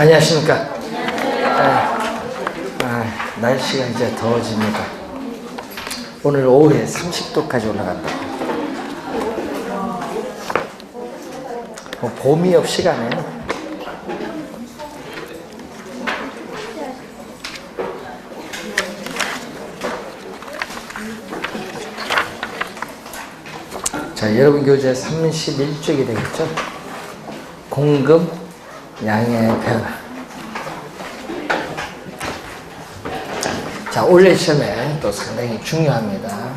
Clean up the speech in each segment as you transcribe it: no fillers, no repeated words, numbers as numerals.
안녕하십니까. 날씨가 이제 더워집니다. 오늘 오후에 30도까지 올라간다. 봄이 없이 가네. 자, 여러분 교재 31쪽이 되겠죠? 공급, 양의 변화. 자, 올해 시험에 또 상당히 중요합니다.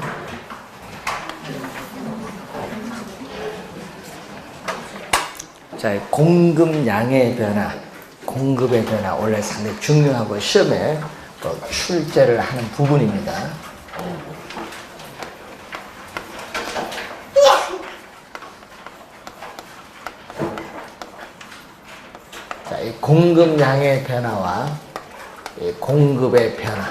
자, 공급, 양의 변화, 공급의 변화, 원래 상당히 중요하고 시험에 또 출제를 하는 부분입니다. 자, 이 공급, 양의 변화와 이 공급의 변화.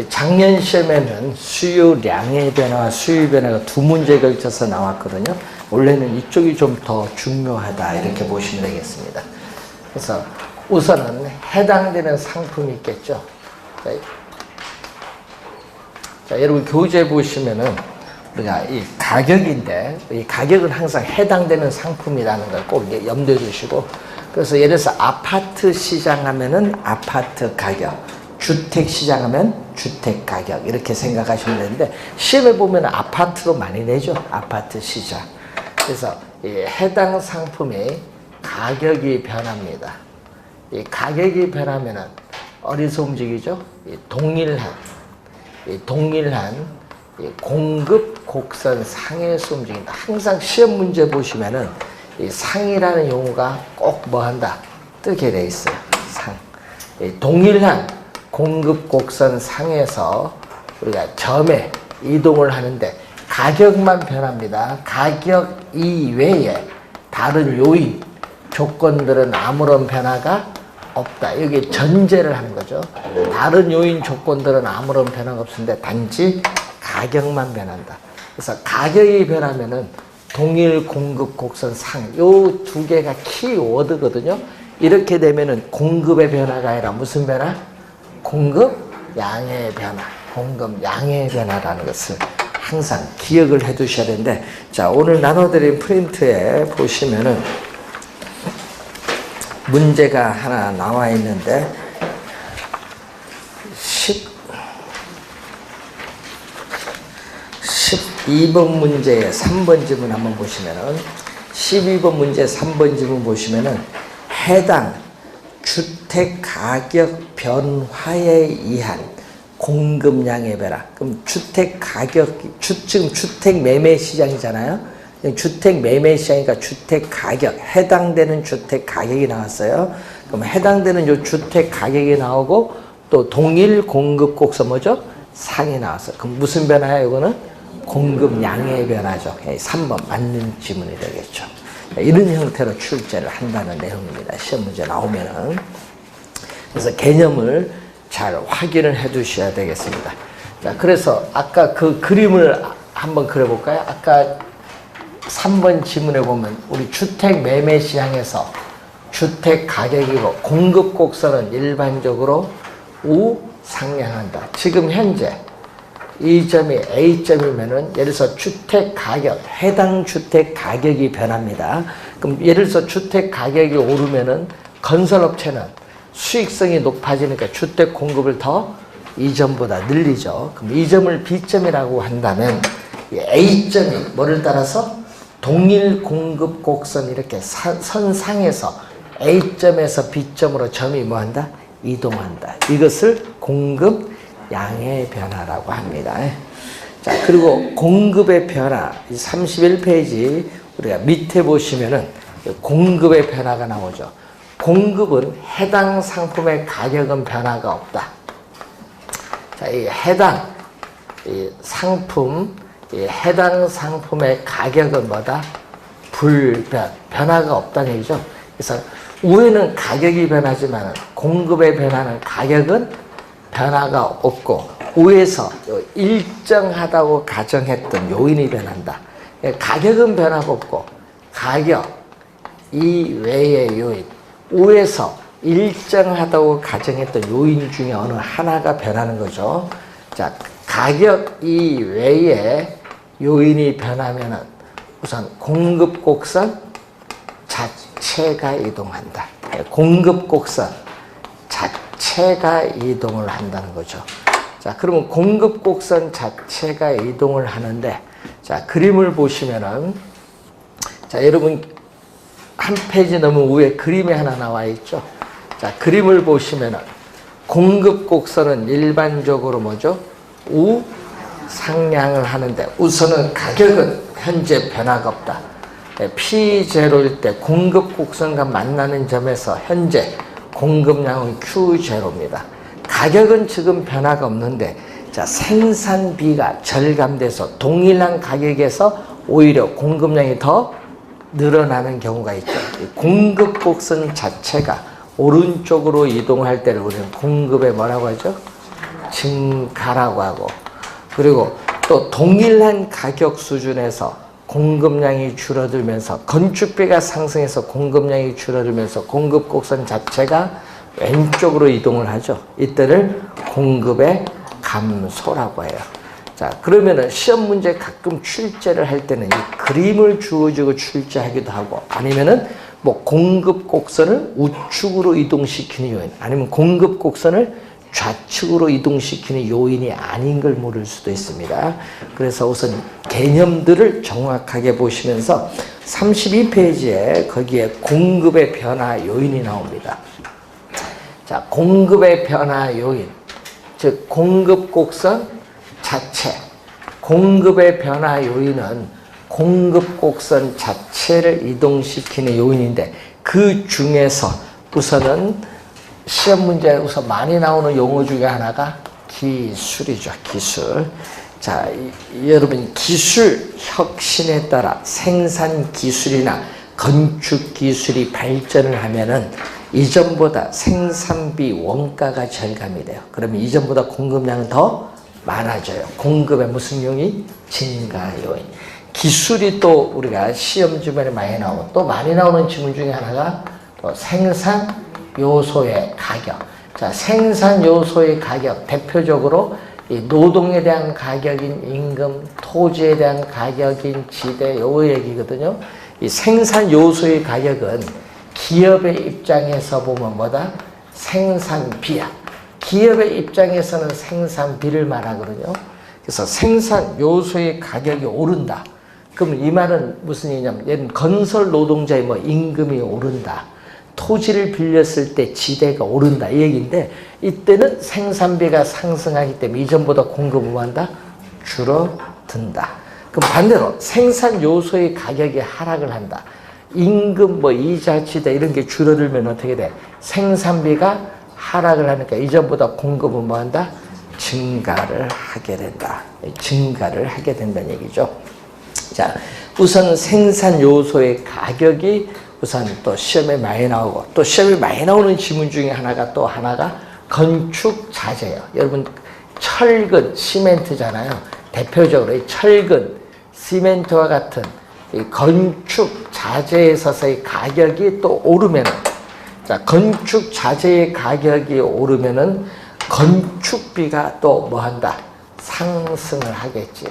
작년 시험에는 수요량의 변화와 수요 변화가 두 문제에 걸쳐서 나왔거든요. 원래는 이쪽이 좀 더 중요하다 이렇게 보시면 되겠습니다. 그래서 우선은 해당되는 상품이 있겠죠. 자, 여러분 교재 보시면은 우리가 이 가격인데 이 가격은 항상 해당되는 상품이라는 걸 꼭 염두에 두시고, 그래서 예를 들어서 아파트 시장 하면은 아파트 가격, 주택 시장 하면 주택 가격 이렇게 생각하시면 되는데, 시험에 보면 아파트로 많이 내죠. 아파트 시장. 그래서 이 해당 상품의 가격이 변합니다. 이 가격이 변하면은 어디서 움직이죠? 이 동일한 이 공급 곡선 상에서 움직인다. 항상 시험 문제 보시면은 이 상이라는 용어가 꼭 뭐 한다? 뜨게 돼 있어요. 상. 이 동일한 공급 곡선 상에서 우리가 점에 이동을 하는데 가격만 변합니다. 가격 이외에 다른 요인, 조건들은 아무런 변화가 없다. 여기 전제를 하는 거죠. 다른 요인, 조건들은 아무런 변화가 없는데 단지 가격만 변한다. 그래서 가격이 변하면은 동일 공급 곡선 상, 요 두 개가 키워드거든요. 이렇게 되면은 공급의 변화가 아니라 무슨 변화? 공급 양의 변화, 공급 양의 변화라는 것을 항상 기억을 해 두셔야 되는데, 자, 오늘 나눠드린 프린트에 보시면은 문제가 하나 나와 있는데 12번 문제의 3번 지문 한번 보시면은 12번 문제 3번 지문 보시면은 해당 주택 가격 변화에 의한 공급량의 변화. 그럼 주택 가격, 지금 주택 매매 시장이잖아요. 주택 매매 시장이니까 주택 가격, 해당되는 주택 가격이 나왔어요. 그럼 해당되는 요 주택 가격이 나오고 또 동일 공급 곡선 뭐죠? 상이 나왔어요. 그럼 무슨 변화예요, 이거는? 공급량의 변화죠. 3번 맞는 지문이 되겠죠. 이런 형태로 출제를 한다는 내용입니다. 시험 문제 나오면은. 그래서 개념을 잘 확인을 해 두셔야 되겠습니다. 자, 그래서 아까 그 그림을 한번 그려볼까요? 아까 3번 지문에 보면 우리 주택 매매 시장에서 주택 가격이고 공급 곡선은 일반적으로 우상향한다. 지금 현재 이 점이 A점이면은 예를 들어서 주택 가격, 해당 주택 가격이 변합니다. 그럼 예를 들어서 주택 가격이 오르면은 건설업체는 수익성이 높아지니까 주택 공급을 더 이점보다 늘리죠. 그럼 이 점을 B점이라고 한다면 A점이 뭐를 따라서 동일 공급 곡선 이렇게 선상에서 A점에서 B점으로 점이 뭐한다? 이동한다. 이것을 공급 양의 변화라고 합니다. 자, 그리고 공급의 변화 31페이지 우리가 밑에 보시면은 공급의 변화가 나오죠. 공급은 해당 상품의 가격은 변화가 없다. 자, 이 해당 이 상품, 이 해당 상품의 가격은 뭐다? 불변, 변화가 없다는 얘기죠. 그래서 위에는 가격이 변하지만 공급의 변화는 가격은 변화가 없고 위에서 일정하다고 가정했던 요인이 변한다. 가격은 변화가 없고 가격 이외의 요인, 위에서 일정하다고 가정했던 요인 중에 어느 하나가 변하는 거죠. 자, 가격 이외에 요인이 변하면은 우선 공급 곡선 자체가 이동한다. 공급 곡선 자체가 이동을 한다는 거죠. 자, 그러면 공급 곡선 자체가 이동을 하는데, 자, 그림을 보시면은, 자, 여러분 한 페이지 넘은 위에 그림이 하나 나와 있죠. 자, 그림을 보시면은 공급 곡선은 일반적으로 뭐죠? 우상향을 하는데, 우선은 가격은 현재 변화가 없다. P0일 때 공급 곡선과 만나는 점에서 현재 공급량은 Q0입니다. 가격은 지금 변화가 없는데, 자, 생산비가 절감돼서 동일한 가격에서 오히려 공급량이 더 늘어나는 경우가 있죠. 공급 곡선 자체가 오른쪽으로 이동할 때를 우리는 공급에 뭐라고 하죠? 증가라고 하고, 그리고 또 동일한 가격 수준에서 공급량이 줄어들면서 건축비가 상승해서 공급량이 줄어들면서 공급 곡선 자체가 왼쪽으로 이동을 하죠. 이때를 공급의 감소라고 해요. 자, 그러면은 시험 문제 가끔 출제를 할 때는 이 그림을 주어지고 출제하기도 하고, 아니면은 뭐 공급 곡선을 우측으로 이동시키는 요인, 아니면 공급 곡선을 좌측으로 이동시키는 요인이 아닌 걸 모를 수도 있습니다. 그래서 우선 개념들을 정확하게 보시면서 32페이지에 거기에 공급의 변화 요인이 나옵니다. 자, 공급의 변화 요인, 즉 공급 곡선 자체, 공급의 변화 요인은 공급 곡선 자체를 이동시키는 요인인데, 그 중에서 우선은 시험 문제에 우선 많이 나오는 용어 중에 하나가 기술이죠. 기술. 자, 여러분 기술 혁신에 따라 생산 기술이나 건축 기술이 발전을 하면은 이전보다 생산비 원가가 절감이 돼요. 그러면 이전보다 공급량은 더 많아져요. 공급의 무슨 요인? 증가 요인. 기술이 또 우리가 시험 주변에 많이 나오고, 또 많이 나오는 질문 중에 하나가 또 생산 요소의 가격. 자, 생산 요소의 가격, 대표적으로 이 노동에 대한 가격인 임금, 토지에 대한 가격인 지대, 요 얘기거든요. 이 생산 요소의 가격은 기업의 입장에서 보면 뭐다? 생산비야. 기업의 입장에서는 생산비를 말하거든요. 그래서 생산 요소의 가격이 오른다. 그럼 이 말은 무슨 얘기냐면, 얘는 건설 노동자의 뭐 임금이 오른다, 토지를 빌렸을 때 지대가 오른다, 이 얘기인데, 이때는 생산비가 상승하기 때문에 이전보다 공급은 뭐한다? 줄어든다. 그럼 반대로 생산 요소의 가격이 하락을 한다. 임금, 뭐 이자, 지대 이런 게 줄어들면 어떻게 돼? 생산비가 하락을 하니까 이전보다 공급은 뭐한다? 증가를 하게 된다. 증가를 하게 된다는 얘기죠. 자, 우선 생산 요소의 가격이 우선 또 시험에 많이 나오고, 또 시험에 많이 나오는 질문 중에 또 하나가 건축 자재예요. 여러분 철근, 시멘트잖아요. 대표적으로 이 철근, 시멘트와 같은 이 건축 자재에 있어서의 가격이 또 오르면은, 자, 건축 자재의 가격이 오르면은 건축비가 또 뭐한다? 상승을 하겠지.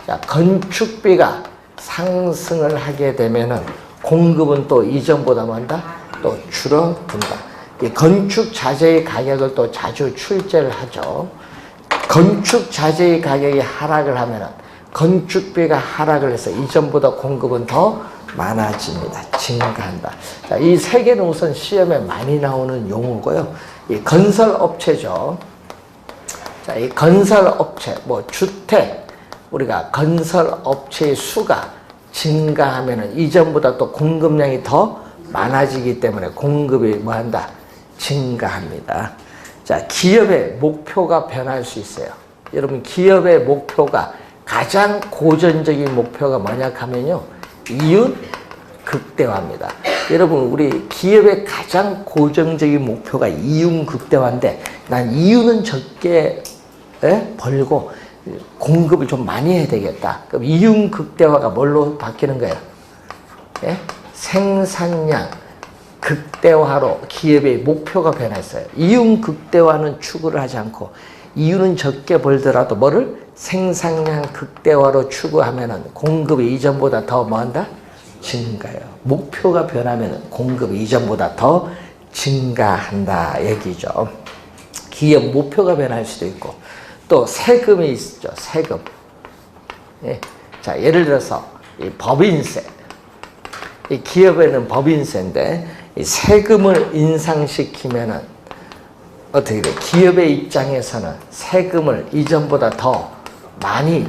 자, 건축비가 상승을 하게 되면은 공급은 또 이전보다 뭐한다? 또 줄어든다. 이 건축 자재의 가격을 또 자주 출제를 하죠. 건축 자재의 가격이 하락을 하면은 건축비가 하락을 해서 이전보다 공급은 더 많아집니다. 증가한다. 자, 이 세 개는 우선 시험에 많이 나오는 용어고요. 이 건설업체죠. 자, 이 건설업체, 뭐 주택, 우리가 건설업체의 수가 증가하면은 이전보다 또 공급량이 더 많아지기 때문에 공급이 뭐한다? 증가합니다. 자, 기업의 목표가 변할 수 있어요. 여러분, 기업의 목표가 가장 고전적인 목표가 뭐냐 하면요, 이윤 극대화입니다. 여러분, 우리 기업의 가장 고정적인 목표가 이윤 극대화인데, 난 이윤은 적게 벌고 공급을 좀 많이 해야 되겠다. 그럼 이윤 극대화가 뭘로 바뀌는 거예요? 예? 생산량 극대화로 기업의 목표가 변했어요. 이윤 극대화는 추구를 하지 않고 이윤은 적게 벌더라도 뭐를 생산량 극대화로 추구하면은 공급이 이전보다 더 뭐한다? 증가해요. 목표가 변하면 공급이 이전보다 더 증가한다 얘기죠. 기업 목표가 변할 수도 있고 또 세금이 있죠. 세금. 예. 자, 예를 들어서 이 법인세. 이 기업에는 법인세인데 이 세금을 인상시키면은 어떻게 돼? 기업의 입장에서는 세금을 이전보다 더 많이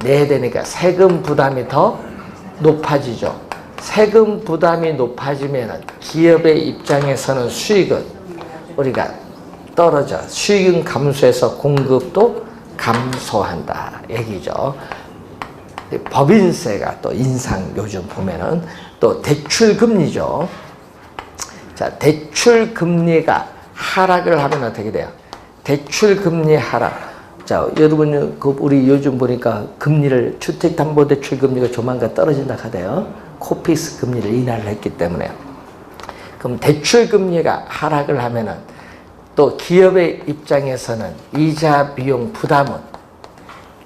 내야 되니까 세금 부담이 더 높아지죠. 세금 부담이 높아지면은 기업의 입장에서는 수익은 우리가 떨어져. 수익은 감소해서 공급도 감소한다 얘기죠. 법인세가 또 인상 요즘 보면은 또 대출금리죠. 자, 대출금리가 하락을 하면 어떻게 돼요? 대출금리 하락. 자, 여러분, 우리 요즘 보니까 금리를, 주택담보대출금리가 조만간 떨어진다 하대요. 코픽스 금리를 인하를 했기 때문에. 그럼 대출금리가 하락을 하면은 또 기업의 입장에서는 이자 비용 부담은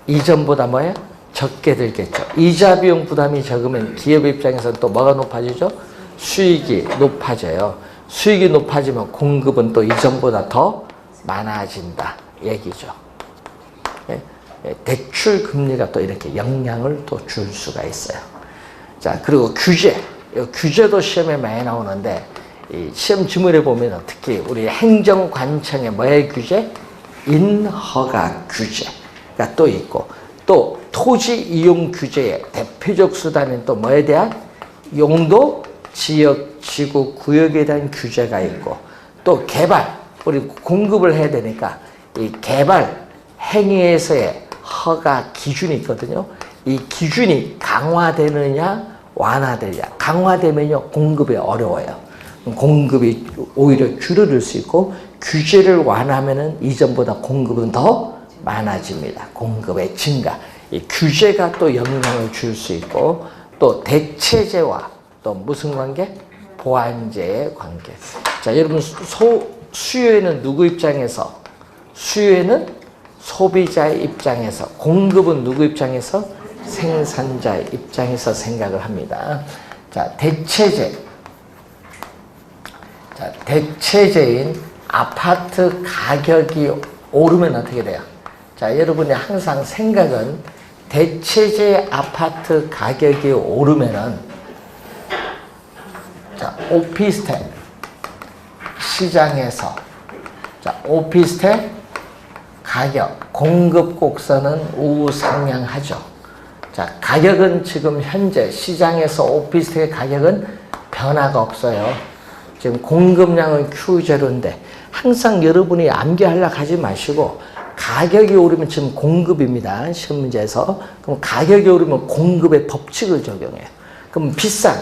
이전보다 뭐예요? 적게 들겠죠. 이자 비용 부담이 적으면 기업 입장에서는 또 뭐가 높아지죠? 수익이 높아져요. 수익이 높아지면 공급은 또 이전보다 더 많아진다 얘기죠. 대출 금리가 또 이렇게 영향을 또 줄 수가 있어요. 자, 그리고 규제. 규제도 시험에 많이 나오는데 이 시험 지문에 보면 특히 우리 행정관청의 뭐의 규제? 인허가 규제가 또 있고 또 토지 이용 규제의 대표적 수단은 또 뭐에 대한 용도, 지역, 지구, 구역에 대한 규제가 있고 또 개발, 우리 공급을 해야 되니까 이 개발 행위에서의 허가 기준이 있거든요. 이 기준이 강화되느냐 완화되느냐. 강화되면요 공급이 어려워요. 공급이 오히려 줄어들 수 있고 규제를 완화하면은 이전보다 공급은 더 많아집니다. 공급의 증가. 이 규제가 또 영향을 줄 수 있고 또 대체제와 또 무슨 관계? 보완제의 관계. 자, 여러분 수요에는 누구 입장에서? 수요에는 소비자의 입장에서, 공급은 누구 입장에서? 생산자의 입장에서 생각을 합니다. 자, 대체제. 자, 대체제인 아파트 가격이 오르면 어떻게 돼요? 자, 여러분이 항상 생각은 대체제 아파트 가격이 오르면은 자, 오피스텔 시장에서 자, 오피스텔 가격, 공급 곡선은 우상향하죠. 자, 가격은 지금 현재 시장에서 오피스텔 가격은 변화가 없어요. 지금 공급량은 Q0인데 항상 여러분이 암기하려고 하지 마시고 가격이 오르면 지금 공급입니다. 시험 문제에서. 그럼 가격이 오르면 공급의 법칙을 적용해요. 그럼 비싼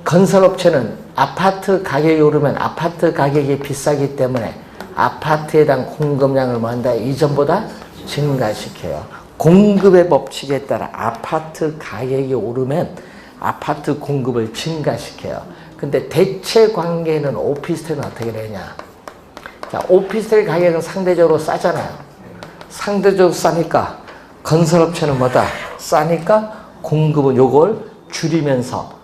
건설업체는 아파트 가격이 오르면 아파트 가격이 비싸기 때문에 아파트에 대한 공급량을 뭐 한다? 이전보다 증가시켜요. 공급의 법칙에 따라 아파트 가격이 오르면 아파트 공급을 증가시켜요. 근데 대체 관계는 오피스텔은 어떻게 되냐? 자, 오피스텔 가격은 상대적으로 싸잖아요. 상대적으로 싸니까 건설업체는 뭐다? 싸니까 공급은 요걸 줄이면서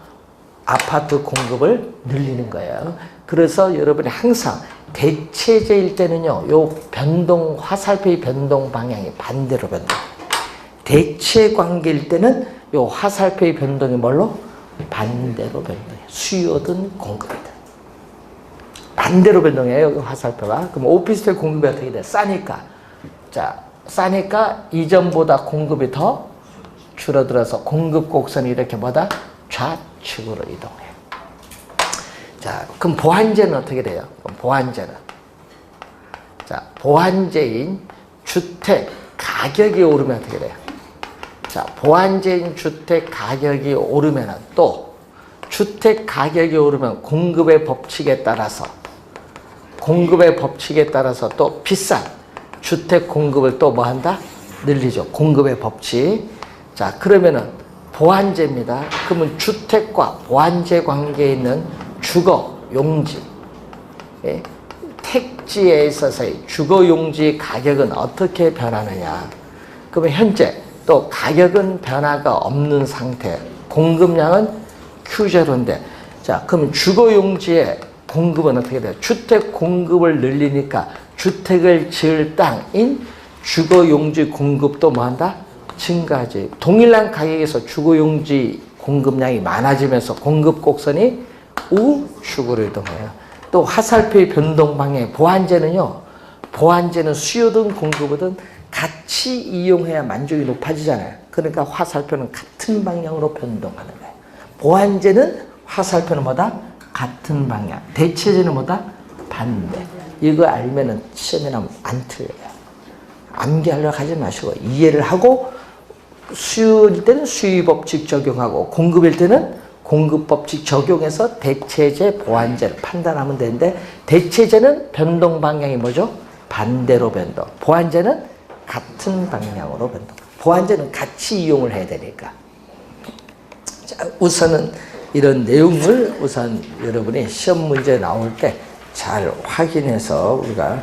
아파트 공급을 늘리는 거예요. 그래서 여러분이 항상 대체제일 때는요, 요 변동, 화살표의 변동 방향이 반대로 변동. 대체 관계일 때는 요 화살표의 변동이 뭘로? 반대로 변동해요. 수요든 공급이든. 반대로 변동해요, 화살표가. 그럼 오피스텔 공급이 어떻게 돼? 싸니까. 자, 싸니까 이전보다 공급이 더 줄어들어서 공급 곡선이 이렇게 뭐다? 좌측으로 이동해요. 자, 그럼 보완제는 어떻게 돼요? 그럼 보완제는. 자, 보완제인 주택 가격이 오르면 어떻게 돼요? 자, 보완제인 주택 가격이 오르면은 또 주택 가격이 오르면 공급의 법칙에 따라서 또 비싼 주택 공급을 또 뭐 한다? 늘리죠. 공급의 법칙. 자, 그러면은 보완제입니다. 그러면 주택과 보완제 관계에 있는 주거, 용지, 예? 택지에 있어서의 주거, 용지 가격은 어떻게 변하느냐. 그러면 현재 또 가격은 변화가 없는 상태, 공급량은 Q0인데, 자, 그럼 주거, 용지의 공급은 어떻게 돼요? 주택 공급을 늘리니까 주택을 지을 땅인 주거, 용지 공급도 뭐한다? 증가하지. 동일한 가격에서 주거, 용지 공급량이 많아지면서 공급 곡선이 우측으로 이동해요. 또 화살표의 변동 방향, 보완제는요, 보완제는 수요든 공급이든 같이 이용해야 만족이 높아지잖아요. 그러니까 화살표는 같은 방향으로 변동하는 거예요. 보완제는 화살표는 뭐다? 같은 방향. 대체제는 뭐다? 반대. 이거 알면은 시험에 나오면 안 틀려요. 암기하려고 하지 마시고 이해를 하고, 수요일 때는 수요법칙 적용하고 공급일 때는 공급법칙 적용해서 대체제, 보완제를 판단하면 되는데, 대체제는 변동 방향이 뭐죠? 반대로 변동. 보완제는 같은 방향으로 변동. 보완제는 같이 이용을 해야 되니까. 자, 우선은 이런 내용을 우선 여러분이 시험 문제 나올 때 잘 확인해서 우리가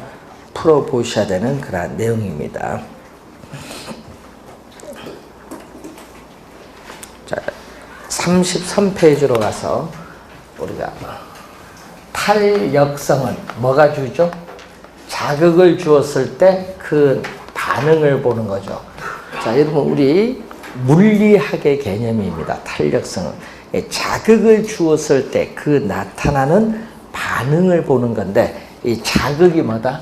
풀어보셔야 되는 그런 내용입니다. 자, 33페이지로 가서 우리가 탄력성은 뭐가 주죠? 자극을 주었을 때 그 반응을 보는 거죠. 자, 여러분 우리 물리학의 개념입니다. 탄력성은 자극을 주었을 때 그 나타나는 반응을 보는 건데, 이 자극이 뭐다?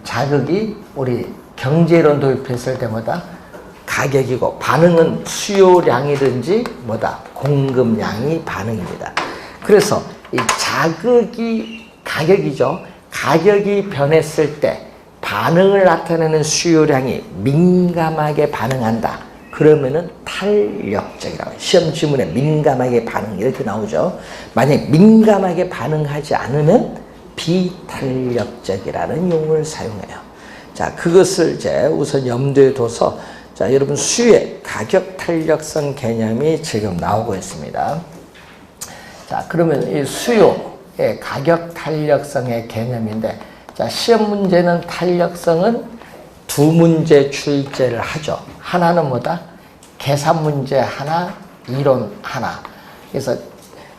자극이 우리 경제론 도입했을 때 뭐다? 가격이고, 반응은 수요량이든지 뭐다? 공급량이 반응입니다. 그래서 이 자극이 가격이죠. 가격이 변했을 때 반응을 나타내는 수요량이 민감하게 반응한다. 그러면은 탄력적이라고 해요. 시험 지문에 민감하게 반응 이렇게 나오죠. 만약 민감하게 반응하지 않으면 비탄력적이라는 용어를 사용해요. 자, 그것을 이제 우선 염두에 둬서, 자, 여러분 수요의 가격 탄력성 개념이 지금 나오고 있습니다. 자, 그러면 이 수요의 가격 탄력성의 개념인데, 자, 시험 문제는 탄력성은 두 문제 출제를 하죠. 하나는 뭐다? 계산 문제 하나, 이론 하나. 그래서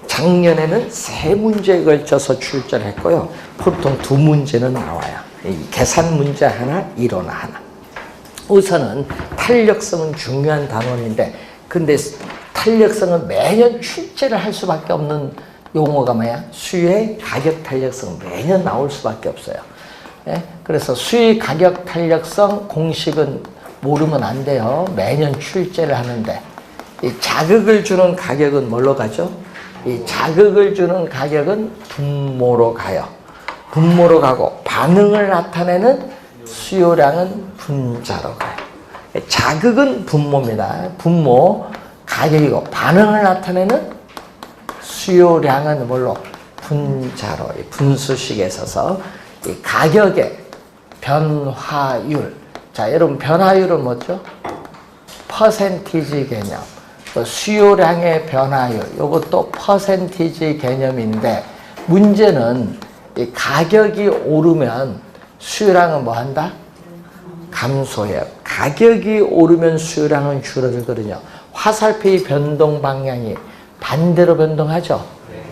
작년에는 세 문제에 걸쳐서 출제를 했고요. 보통 두 문제는 나와요. 계산 문제 하나, 이론 하나. 우선은 탄력성은 중요한 단원인데, 근데 탄력성은 매년 출제를 할 수밖에 없는 용어가 뭐야? 수요의 가격 탄력성 매년 나올 수밖에 없어요. 예? 그래서 수요 가격 탄력성 공식은 모르면 안 돼요. 매년 출제를 하는데, 이 자극을 주는 가격은 뭘로 가죠? 이 자극을 주는 가격은 분모로 가요. 분모로 가고, 반응을 나타내는 수요량은 분자로 가요. 자극은 분모입니다. 분모 가격이고, 반응을 나타내는 수요량은 뭘로? 분자로, 분수식에 서서 이 가격의 변화율. 자, 여러분 변화율은 뭐죠? 퍼센티지 개념. 또 수요량의 변화율. 이것도 퍼센티지 개념인데, 문제는 이 가격이 오르면 수요량은 뭐 한다? 감소해요. 가격이 오르면 수요량은 줄어들거든요. 화살표의 변동 방향이 반대로 변동하죠.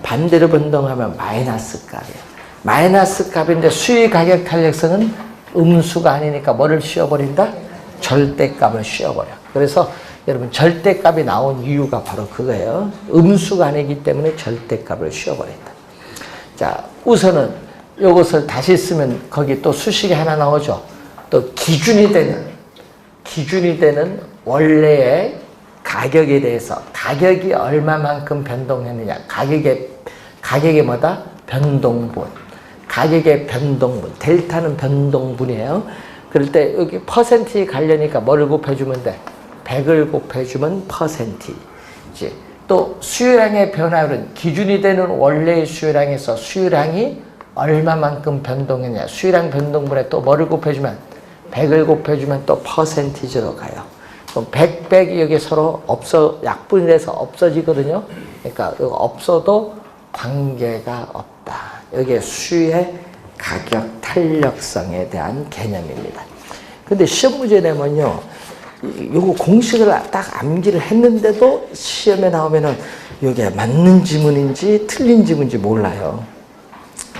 반대로 변동하면 마이너스 값이에요. 마이너스 값인데 수요 가격 탄력성은 음수가 아니니까 뭐를 씌워버린다? 절대값을 씌워버려. 그래서 여러분 절대값이 나온 이유가 바로 그거예요. 음수가 아니기 때문에 절대값을 씌워버린다. 자, 우선은 이것을 다시 쓰면 거기 또 수식이 하나 나오죠. 또 기준이 되는 원래의 가격에 대해서 가격이 얼마만큼 변동했느냐. 가격의 뭐다? 변동분. 가격의 변동분. 델타는 변동분이에요. 그럴 때 여기 퍼센티지 가려니까 뭐를 곱해주면 돼? 100을 곱해주면 퍼센티지. 또 수요량의 변화율은 기준이 되는 원래의 수요량에서 수요량이 얼마만큼 변동했냐. 수요량 변동분에 또 뭐를 곱해주면 100을 곱해주면 또 퍼센티지로 가요. 그럼 백백이 여기 서로 약분이 돼서 없어지거든요. 그러니까 이거 없어도 관계가 없다. 이게 수의 가격 탄력성에 대한 개념입니다. 근데 시험 문제 내면요, 요거 공식을 딱 암기를 했는데도 시험에 나오면은 이게 맞는 지문인지 틀린 지문인지 몰라요.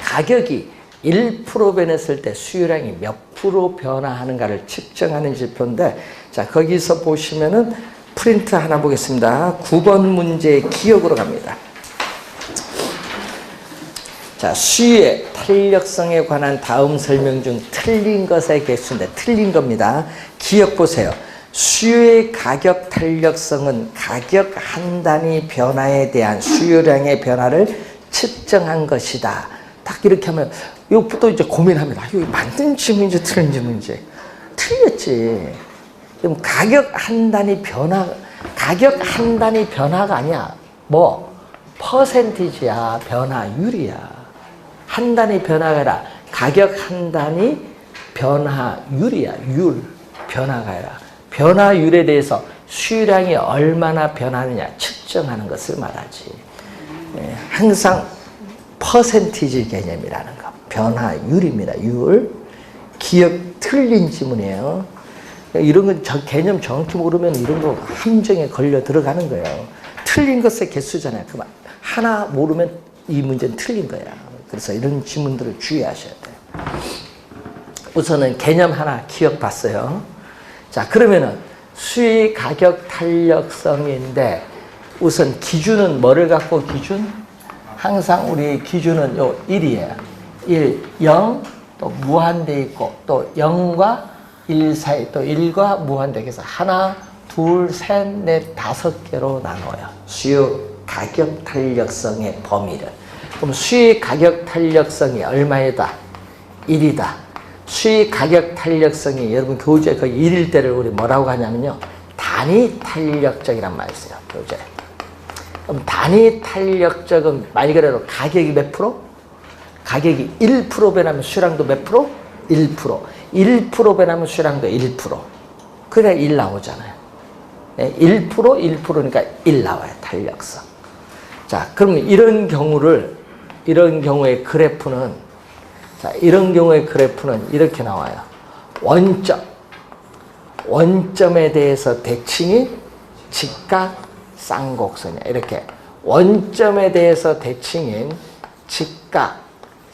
가격이 1% 변했을 때 수요량이 몇 프로 변화하는가를 측정하는 지표인데, 자, 거기서 보시면은 프린트 하나 보겠습니다. 9번 문제 기억으로 갑니다. 자, 수의 탄력성에 관한 다음 설명 중 틀린 것의 개수인데 틀린 겁니다. 기억 보세요. 수요의 가격 탄력성은 가격 한 단위 변화에 대한 수요량의 변화를 측정한 것이다. 딱 이렇게 하면 이것부터 이제 고민합니다. 이거 맞는 지문인지 틀린 지문인지. 틀렸지. 그럼 가격 한 단위 변화가 아니야. 뭐 퍼센티지야, 변화율이야. 한 단위 변화가 아니라 가격 한 단위 변화율이야. 변화가 아니라 변화율에 대해서 수요량이 얼마나 변하느냐 측정하는 것을 말하지. 항상 퍼센티지 개념이라는 거. 변화율입니다. 율. 기억 틀린 지문이에요. 이런 건 개념 정확히 모르면 이런 거 함정에 걸려 들어가는 거예요. 틀린 것의 개수잖아요. 그만 하나 모르면 이 문제는 틀린 거야. 그래서 이런 지문들을 주의하셔야 돼요. 우선은 개념 하나 기억 봤어요. 자, 그러면은 수의 가격 탄력성인데 우선 기준은 뭐를 갖고 기준? 항상 우리 기준은 요 1이에요. 1, 0, 또 무한대 있고 또 0과 1 사이 또 1과 무한대. 그래서 하나, 둘, 셋, 넷, 5개로 나눠요. 수요 가격 탄력성의 범위를. 그럼 수의 가격 탄력성이 얼마이다? 1이다. 수의 가격 탄력성이 여러분 교재 거의 1일 때를 우리 뭐라고 하냐면요, 단위 탄력적이란 말이 있어요. 교재. 그럼 단위 탄력적은 말 그대로 가격이 몇 프로? 가격이 1% 변하면 수량도 몇 프로? 1%. 1% 변하면 수량도 1%. 그래야 1 나오잖아요. 1%, 1%니까 1 나와요. 탄력성. 자, 그럼 이런 경우의 그래프는, 자, 이런 경우의 그래프는 이렇게 나와요. 원점에 대해서 대칭이 직각 쌍곡선이야. 이렇게 원점에 대해서 대칭인 직각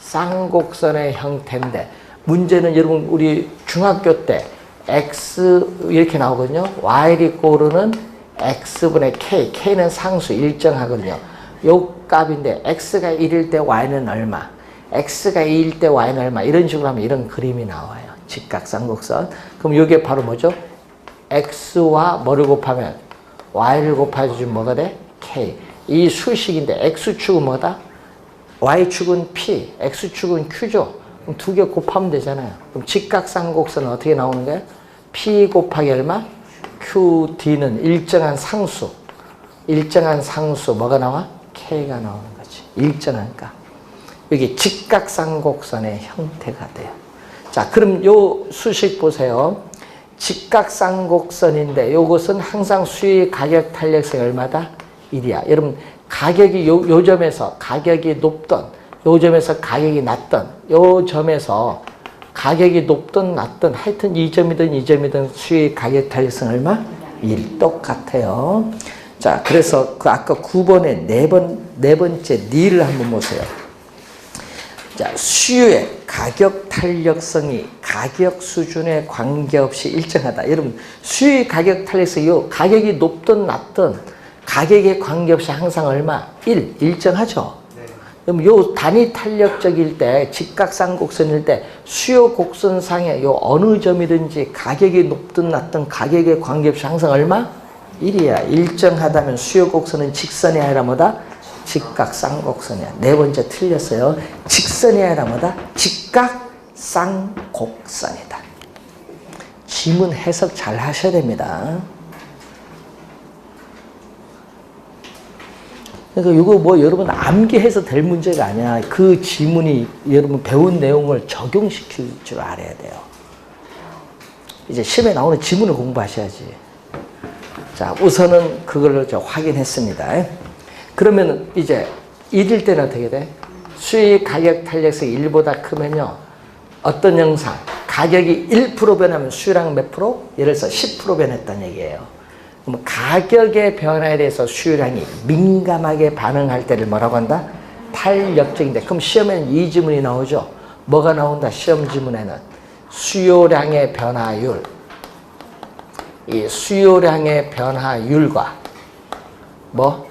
쌍곡선의 형태인데, 문제는 여러분 우리 중학교 때 x 이렇게 나오거든요. y를 고르는 x분의 k, k는 상수 일정하거든요. 요 값인데 x가 1일 때 y는 얼마, x가 2일 때 y는 얼마, 이런 식으로 하면 이런 그림이 나와요. 직각쌍곡선. 그럼 이게 바로 뭐죠? x와 뭐를 곱하면 y를 곱해주면 뭐가 돼? k. 이 수식인데 x축은 뭐다? y축은 p, x축은 q죠. 그럼 두 개 곱하면 되잖아요. 그럼 직각쌍곡선은 어떻게 나오는 거예요? p 곱하기 얼마? qd는 일정한 상수 뭐가 나와? k가 나오는 거지. 일정한 값. 여기 직각쌍곡선의 형태가 돼요. 자, 그럼 요 수식 보세요. 직각쌍곡선인데 요것은 항상 수의 가격 탄력성이 얼마다? 1이야. 여러분 가격이 요 점에서 가격이 높던, 요 점에서 가격이 낮던, 요 점에서 가격이 높든 낮든 하여튼 이 점이든 수의 가격 탄력성 얼마? 1. 똑같아요. 자, 그래서 그 아까 9번의 네 번째 니를 한번 보세요. 자, 수요의 가격 탄력성이 가격 수준에 관계없이 일정하다. 여러분 수요의 가격 탄력성이 요 가격이 높든 낮든 가격에 관계없이 항상 얼마? 1. 일정하죠. 네. 그럼 요 단위 탄력적일 때, 직각쌍곡선일 때 수요 곡선상에 요 어느 점이든지 가격이 높든 낮든 가격에 관계없이 항상 얼마? 1이야. 일정하다면 수요 곡선은 직선이 아니라 뭐다? 직각쌍곡선이야. 네 번째 틀렸어요. 직선이 아니라 뭐다? 직각쌍곡선이다. 지문 해석 잘 하셔야 됩니다. 그러니까 이거 뭐 여러분 암기해서 될 문제가 아니야. 그 지문이 여러분 배운 내용을 적용시킬 줄 알아야 돼요. 이제 시험에 나오는 지문을 공부하셔야지. 자, 우선은 그걸 확인했습니다. 그러면 이제 1일 때는 어떻게 돼? 수익 가격 탄력성이 1보다 크면요. 어떤 영상? 가격이 1% 변하면 수요량 몇 프로? 예를 들어서 10% 변했다는 얘기예요. 그럼 가격의 변화에 대해서 수요량이 민감하게 반응할 때를 뭐라고 한다? 탄력적인데. 그럼 시험에는 이 지문이 나오죠. 뭐가 나온다? 시험 지문에는 수요량의 변화율. 이 수요량의 변화율과 뭐?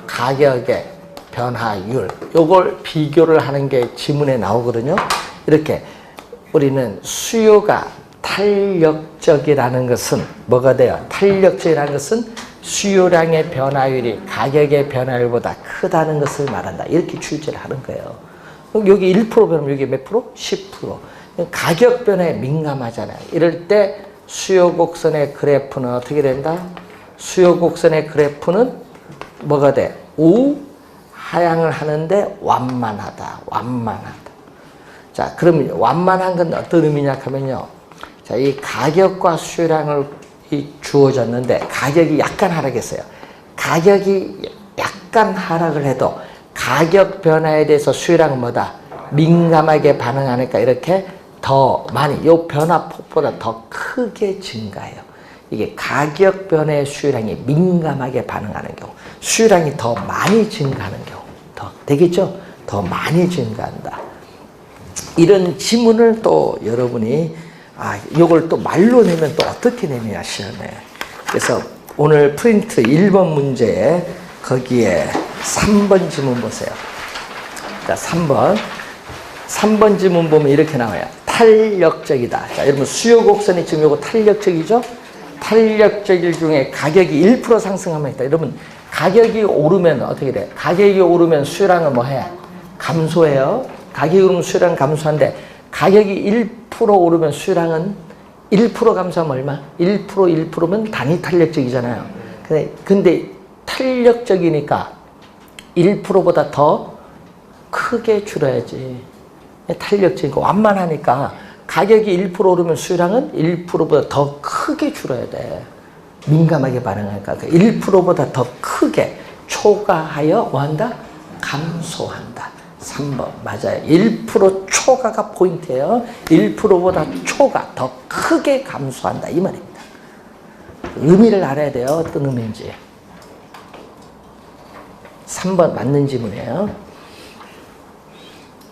가격의 변화율. 요걸 비교를 하는 게 지문에 나오거든요. 이렇게 우리는 수요가 탄력적이라는 것은 뭐가 돼요? 탄력적이라는 것은 수요량의 변화율이 가격의 변화율보다 크다는 것을 말한다. 이렇게 출제를 하는 거예요. 여기 1% 변하면 여기 몇 프로? 10%. 가격 변화에 민감하잖아요. 이럴 때 수요 곡선의 그래프는 어떻게 된다? 수요 곡선의 그래프는 뭐가 돼? 하향을 하는데 완만하다. 완만하다. 자, 그럼 완만한 건 어떤 의미냐 하면요. 자, 이 가격과 수요량을 주어졌는데 가격이 약간 하락했어요. 가격이 약간 하락을 해도 가격 변화에 대해서 수요량은 뭐다? 민감하게 반응하니까 이렇게 더 많이, 요 변화폭보다 더 크게 증가해요. 이게 가격 변화의 수요량이 민감하게 반응하는 경우, 수요량이 더 많이 증가하는 경우, 더 되겠죠? 더 많이 증가한다. 이런 지문을 또 여러분이 요걸 또 말로 내면 또 어떻게 내느냐 시험에. 그래서 오늘 프린트 1번 문제에 거기에 3번 지문 보세요. 자, 3번 지문 보면 이렇게 나와요. 탄력적이다. 자, 여러분 수요 곡선이 지금 요거 탄력적이죠? 탄력적일 중에 가격이 1% 상승하면 있다. 여러분 가격이 오르면 어떻게 돼? 가격이 오르면 수요량은 뭐 해? 감소해요. 가격이 오르면 수요량은 감소한데 가격이 1% 오르면 수요량은 1% 감소하면 얼마? 1%면 단위 탄력적이잖아요. 근데 탄력적이니까 1%보다 더 크게 줄어야지. 탄력적이고 완만하니까 가격이 1% 오르면 수요량은 1%보다 더 크게 줄어야 돼. 민감하게 반응하니까 1%보다 더 크게 초과하여 뭐한다? 감소한다. 3번 맞아요. 1% 초과가 포인트예요. 1%보다 초과 더 크게 감소한다 이 말입니다. 의미를 알아야 돼요. 어떤 의미인지. 3번 맞는 지문이에요.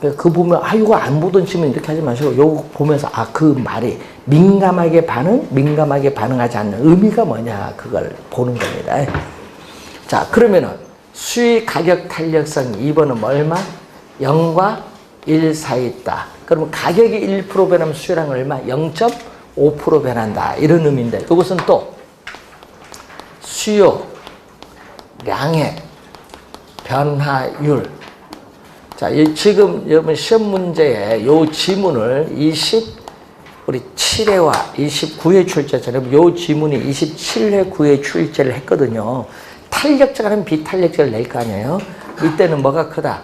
그 보면 이거 안 보던 지문 이렇게 하지 마시고 요거 보면서 그 말이 민감하게 반응하지 않는 의미가 뭐냐 그걸 보는 겁니다. 자, 그러면은 수익 가격 탄력성 2번은 얼마? 0과 1 사이 있다. 그러면 가격이 1% 변하면 수요량은 얼마? 0.5% 변한다. 이런 의미인데 이것은 또 수요량의 변화율. 자, 지금 여러분 시험 문제에 요 지문을 우리 7회와 29회 출제처럼 요 지문이 27회, 9회 출제를 했거든요. 탄력적 하면 비탄력적을 낼 거 아니에요? 이때는 뭐가 크다?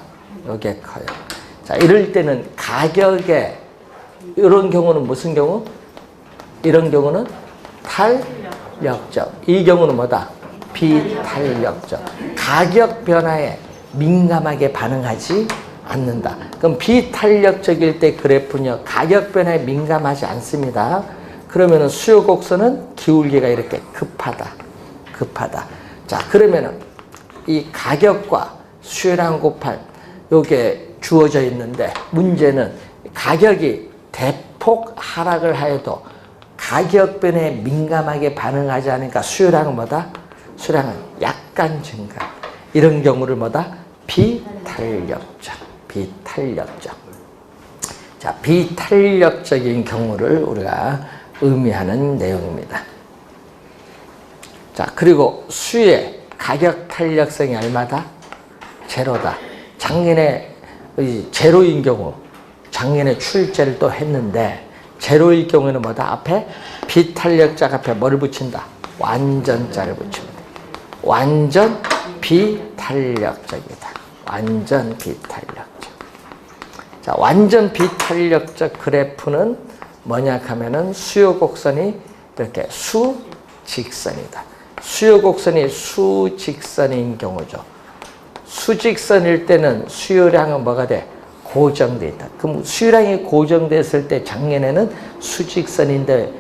요게 커요. 자, 이럴 때는 가격에, 이런 경우는 무슨 경우? 이런 경우는 탄력적. 이 경우는 뭐다? 비탄력적. 가격 변화에 민감하게 반응하지 않는다. 그럼 비탄력적일 때 그래프는요, 가격 변화에 민감하지 않습니다. 그러면은 수요 곡선은 기울기가 이렇게 급하다. 자, 그러면은 이 가격과 수요량 곱할 요게 주어져 있는데 문제는 가격이 대폭 하락을 하여도 가격 변화에 민감하게 반응하지 않으니까 수요량은 뭐다? 수요량은 약간 증가. 이런 경우를 뭐다? 비탄력적. 자, 비탄력적인 경우를 우리가 의미하는 내용입니다. 자, 그리고 수의 가격 탄력성이 얼마다? 제로다. 작년에 제로인 경우, 작년에 출제를 또 했는데 제로일 경우에는 뭐다? 앞에 비탄력적 앞에 뭐를 붙인다? 완전자를 붙입니다. 완전 비탄력적이다. 완전 비탄력적. 자, 완전 비탄력적 그래프는 뭐냐 하면은 수요 곡선이 이렇게 수직선이다. 수요 곡선이 수직선인 경우죠. 수직선일 때는 수요량은 뭐가 돼? 고정돼 있다. 그럼 수요량이 고정됐을 때 작년에는 수직선인데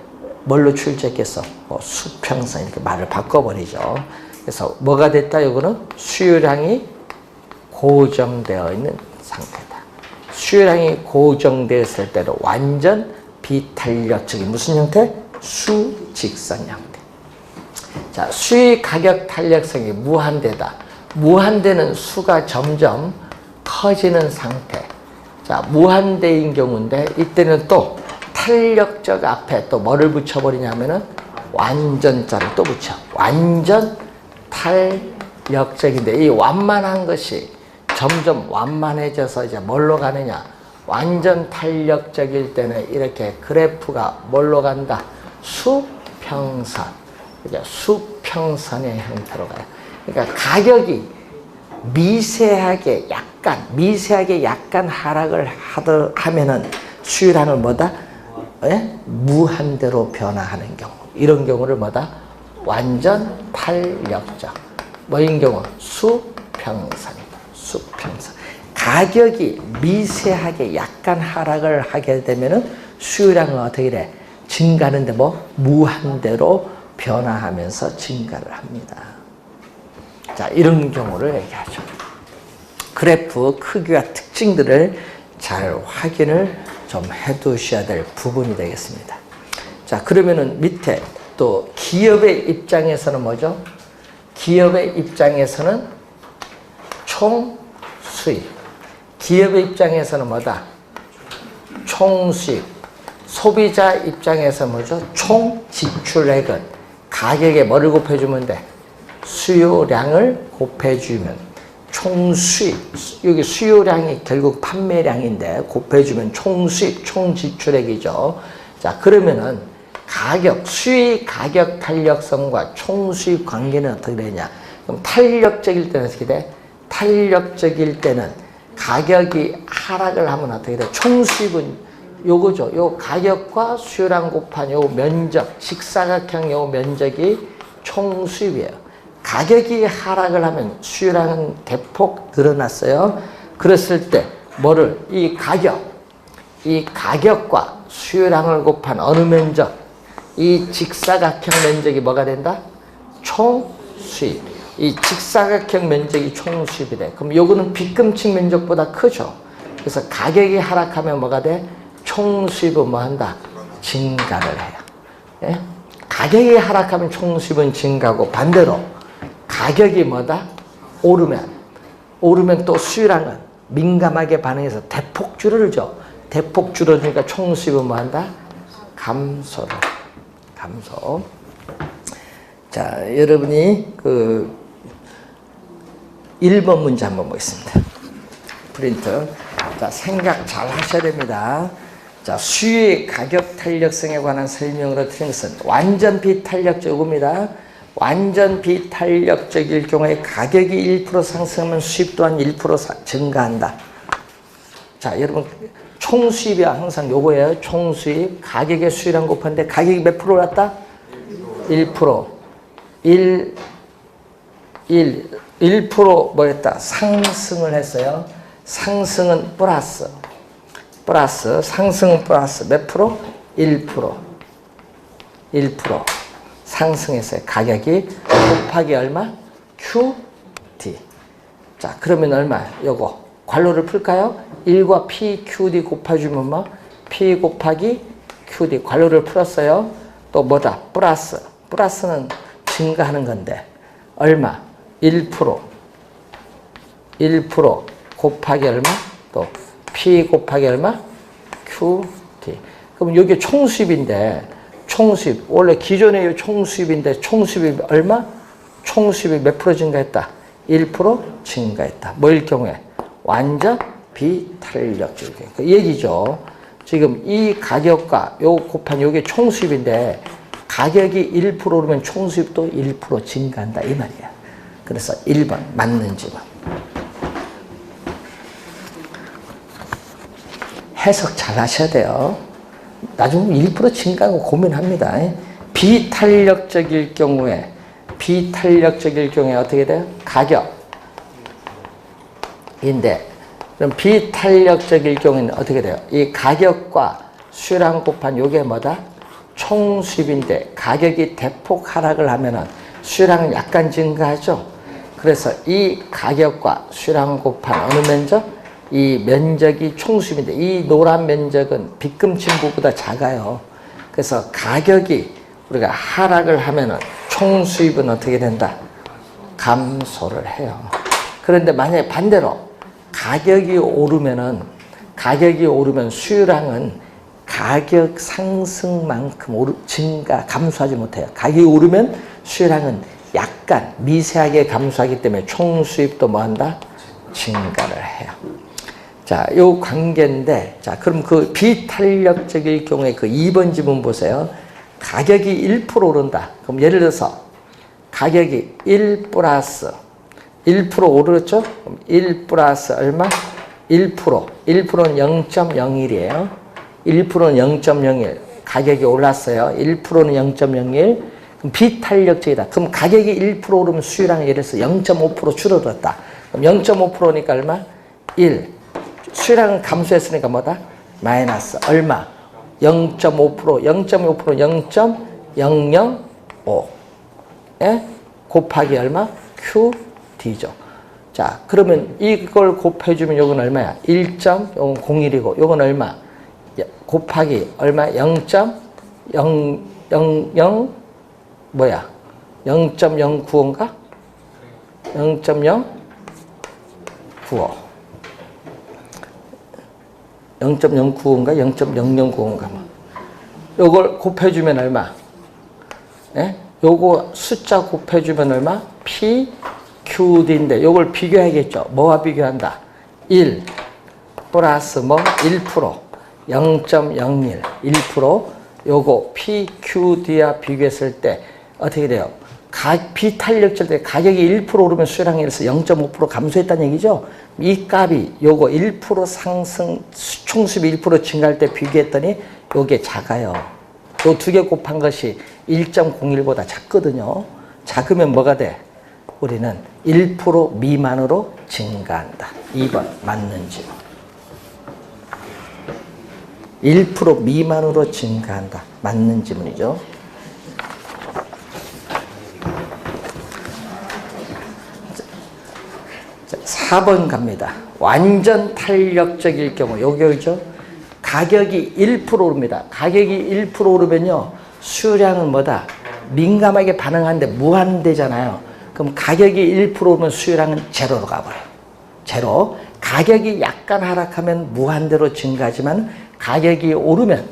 뭘로 출제했겠어? 수평선 이렇게 말을 바꿔버리죠. 그래서 뭐가 됐다? 이거는 수요량이 고정되어 있는 상태다. 수요량이 고정되었을 때는 완전 비탄력적인 무슨 형태? 수직선 형태. 자, 수의 가격 탄력성이 무한대다. 무한대는 수가 점점 커지는 상태. 자, 무한대인 경우인데 이때는 또 탄력적 앞에 또 뭐를 붙여버리냐면은 완전자를 또 붙여. 완전 탄력적인데 이 완만한 것이 점점 완만해져서 이제 뭘로 가느냐? 완전 탄력적일 때는 이렇게 그래프가 뭘로 간다? 수평선. 그죠? 수평선의 형태로 가요. 그러니까 가격이 미세하게 약간 하락을 하면은 수요량을 뭐다? 무한대로 변화하는 경우. 이런 경우를 뭐다? 완전 탄력적. 뭐인 경우? 수평선이다. 수평선. 가격이 미세하게 약간 하락을 하게 되면은 수요량은 어떻게 돼? 증가하는데 무한대로 변화하면서 증가를 합니다. 자, 이런 경우를 얘기하죠. 그래프 크기와 특징들을 잘 확인을 좀 해두셔야 될 부분이 되겠습니다. 자, 그러면은 밑에 또 기업의 입장에서는 뭐죠? 기업의 입장에서는 총 수입. 기업의 입장에서는 뭐다? 총 수입. 소비자 입장에서 뭐죠? 총 지출액은 가격에 뭐를 곱해주면 돼? 수요량을 곱해주면 총 수입. 여기 수요량이 결국 판매량인데 곱해주면 총 수입, 총 지출액이죠. 자, 그러면은 가격, 수익 가격 탄력성과 총 수입 관계는 어떻게 되냐? 그럼 탄력적일 때는 어떻게 돼? 탄력적일 때는 가격이 하락을 하면 어떻게 돼? 총 수입은 요거죠. 요 가격과 수요량 곱한 요 면적, 직사각형 요 면적이 총 수입이에요. 가격이 하락을 하면 수요량은 대폭 늘어났어요. 그랬을 때 뭐를 이 가격과 수요량을 곱한 어느 면적, 이 직사각형 면적이 뭐가 된다? 총 수입. 이 직사각형 면적이 총 수입이 돼. 그럼 요거는 빗금칙 면적보다 크죠. 그래서 가격이 하락하면 뭐가 돼? 총 수입은 뭐 한다? 증가를 해요. 예? 가격이 하락하면 총 수입은 증가하고 반대로 가격이 뭐다? 오르면 또 수요량은 민감하게 반응해서 대폭 줄어들죠. 대폭 줄어드니까 총 수입은 뭐 한다? 감소. 자, 여러분이 1번 문제 한번 보겠습니다. 프린트. 자, 생각 잘 하셔야 됩니다. 자, 수요의 가격 탄력성에 관한 설명으로 드린 것은 완전 비탄력적입니다. 완전 비탄력적일 경우에 가격이 1% 상승하면 수입 또한 1% 증가한다. 자, 여러분 총 수입이 항상 요거예요. 총 수입. 가격의 수요량 곱하는데 가격이 몇 프로 올랐다? 1%. 1% 뭐였다? 상승을 했어요. 상승은 플러스. 상승은 플러스. 몇 프로? 1%. 상승했어요. 가격이 곱하기 얼마? QD. 자, 그러면 얼마? 요거. 괄호를 풀까요? 1과 PQD 곱해주면 뭐? P 곱하기 QD. 괄호를 풀었어요. 또 뭐다? 플러스. 플러스는 증가하는 건데. 얼마? 1% 곱하기 얼마? 또 P 곱하기 얼마? QD. 그럼 여기 총수입인데, 총수입. 원래 기존의 총수입인데, 총수입이 얼마? 총수입이 몇 프로 증가했다? 1% 증가했다. 뭐일 경우에? 완전 비탄력적. 그 얘기죠. 지금 이 가격과 요 곱한 요게 총수입인데, 가격이 1% 오르면 총수입도 1% 증가한다. 이 말이야. 그래서 1번 맞는지만. 해석 잘 하셔야 돼요. 나중에 1% 증가하고 고민합니다. 비탄력적일 경우에 비탄력적일 경우에 어떻게 돼요? 가격인데, 그럼 비탄력적일 경우에는 어떻게 돼요? 이 가격과 수요량 곱한 요게 뭐다? 총수입인데 가격이 대폭 하락을 하면은 수요량은 약간 증가하죠. 그래서 이 가격과 수요량 곱한 어느 면적? 이 면적이 총수입인데 이 노란 면적은 빗금침부보다 작아요. 그래서 가격이 우리가 하락을 하면은 총수입은 어떻게 된다? 감소를 해요. 그런데 만약에 반대로 가격이 오르면 수요량은 가격 상승만큼 감소하지 못해요. 가격이 오르면 수요량은 약간 미세하게 감소하기 때문에 총수입도 뭐한다? 증가를 해요. 자, 요 관계인데, 자, 그럼 그 비탄력적일 경우에 그 2번 지문 보세요. 가격이 1% 오른다. 그럼 예를 들어서 가격이 1 플러스 1% 오르죠? 그럼 1 플러스 얼마? 1%. 1%는 0.01이에요. 1%는 0.01. 가격이 올랐어요. 1%는 0.01. 그럼 비탄력적이다. 그럼 가격이 1% 오르면 수요량이 예를 들어서 0.5% 줄어들었다. 그럼 0.5%니까 얼마? 1. 수요량은 감소했으니까 뭐다? 마이너스. 얼마? 0.5%. 0.5%는 0.005. 예? 곱하기 얼마? QD죠. 자, 그러면 이걸 곱해주면 요건 얼마야? 1.01이고, 요건 얼마? 곱하기 얼마? 0.000 뭐야? 0.095인가? 0.095. 0.095인가? 0.0095인가? 요걸 곱해주면 얼마? 예? 요거 숫자 곱해주면 얼마? P, QD인데 요걸 비교해야겠죠. 뭐와 비교한다? 1 플러스 뭐? 1%, 0.01, 1%. 요거 P, QD와 비교했을 때 어떻게 돼요? 비탄력적 때 가격이 1% 오르면 수요량에서 0.5% 감소했다는 얘기죠. 이 값이 요거 1% 상승, 총수입이 1% 증가할 때 비교했더니 요게 작아요. 요 두 개 곱한 것이 1.01보다 작거든요. 작으면 뭐가 돼? 우리는 1% 미만으로 증가한다. 2번 맞는 질문. 1% 미만으로 증가한다. 맞는 질문이죠. 4번 갑니다. 완전 탄력적일 경우 요거죠. 가격이 1% 오릅니다. 가격이 1% 오르면요. 수요량은 뭐다? 민감하게 반응하는데 무한대잖아요. 그럼 가격이 1% 오르면 수요량은 제로로 가버려요. 제로. 가격이 약간 하락하면 무한대로 증가하지만 가격이 오르면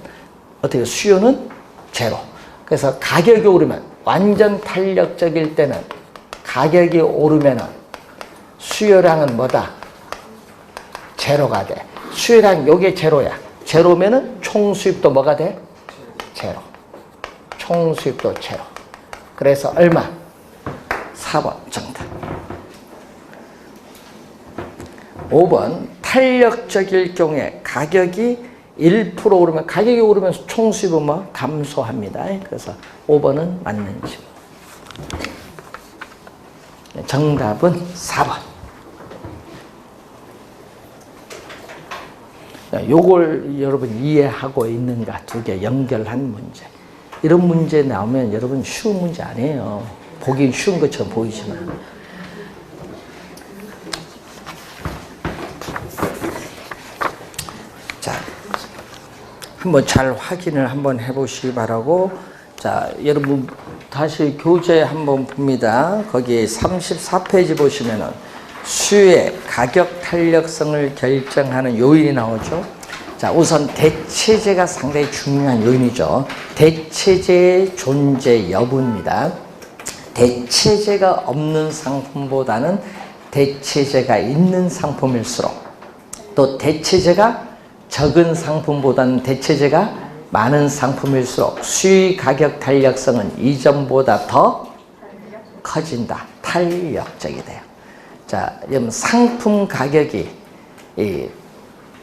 어떻게 수요는 제로. 그래서 가격이 오르면 완전 탄력적일 때는 가격이 오르면은 수요량은 뭐다? 제로가 돼. 수요량 요게 제로야. 제로면은 총수입도 뭐가 돼? 제로. 총수입도 제로. 그래서 얼마? 4번 정답. 5번 탄력적일 경우에 가격이 1% 오르면 가격이 오르면 총수입은 뭐? 감소합니다. 그래서 5번은 맞는 질문. 정답은 4번. 요걸 여러분 이해하고 있는가 두 개 연결한 문제. 이런 문제 나오면 여러분 쉬운 문제 아니에요. 보긴 쉬운 것처럼 보이지만. 자, 한번 잘 확인을 한번 해보시기 바라고. 자, 여러분 다시 교재 한번 봅니다. 거기 34페이지 보시면은 수요의 가격 탄력성을 결정하는 요인이 나오죠. 자, 우선 대체재가 상당히 중요한 요인이죠. 대체재의 존재 여부입니다. 대체재가 없는 상품보다는 대체재가 있는 상품일수록, 또 대체재가 적은 상품보다는 대체재가 많은 상품일수록 수요 가격 탄력성은 이전보다 더 커진다. 탄력적이 돼요. 자, 그럼 상품 가격이 이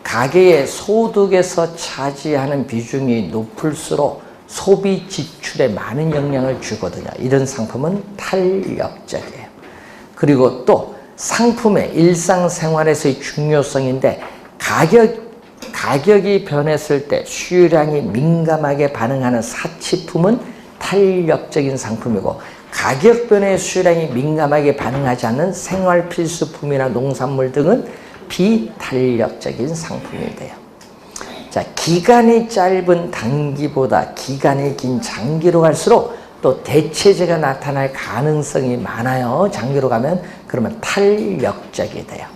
가계의 소득에서 차지하는 비중이 높을수록 소비 지출에 많은 영향을 주거든요. 이런 상품은 탄력적이에요. 그리고 또 상품의 일상생활에서의 중요성인데 가격이 변했을 때 수요량이 민감하게 반응하는 사치품은 탄력적인 상품이고 가격 변화에 수요량이 민감하게 반응하지 않는 생활 필수품이나 농산물 등은 비탄력적인 상품이 돼요. 자, 기간이 짧은 단기보다 기간이 긴 장기로 갈수록 또 대체제가 나타날 가능성이 많아요. 장기로 가면 그러면 탄력적이 돼요.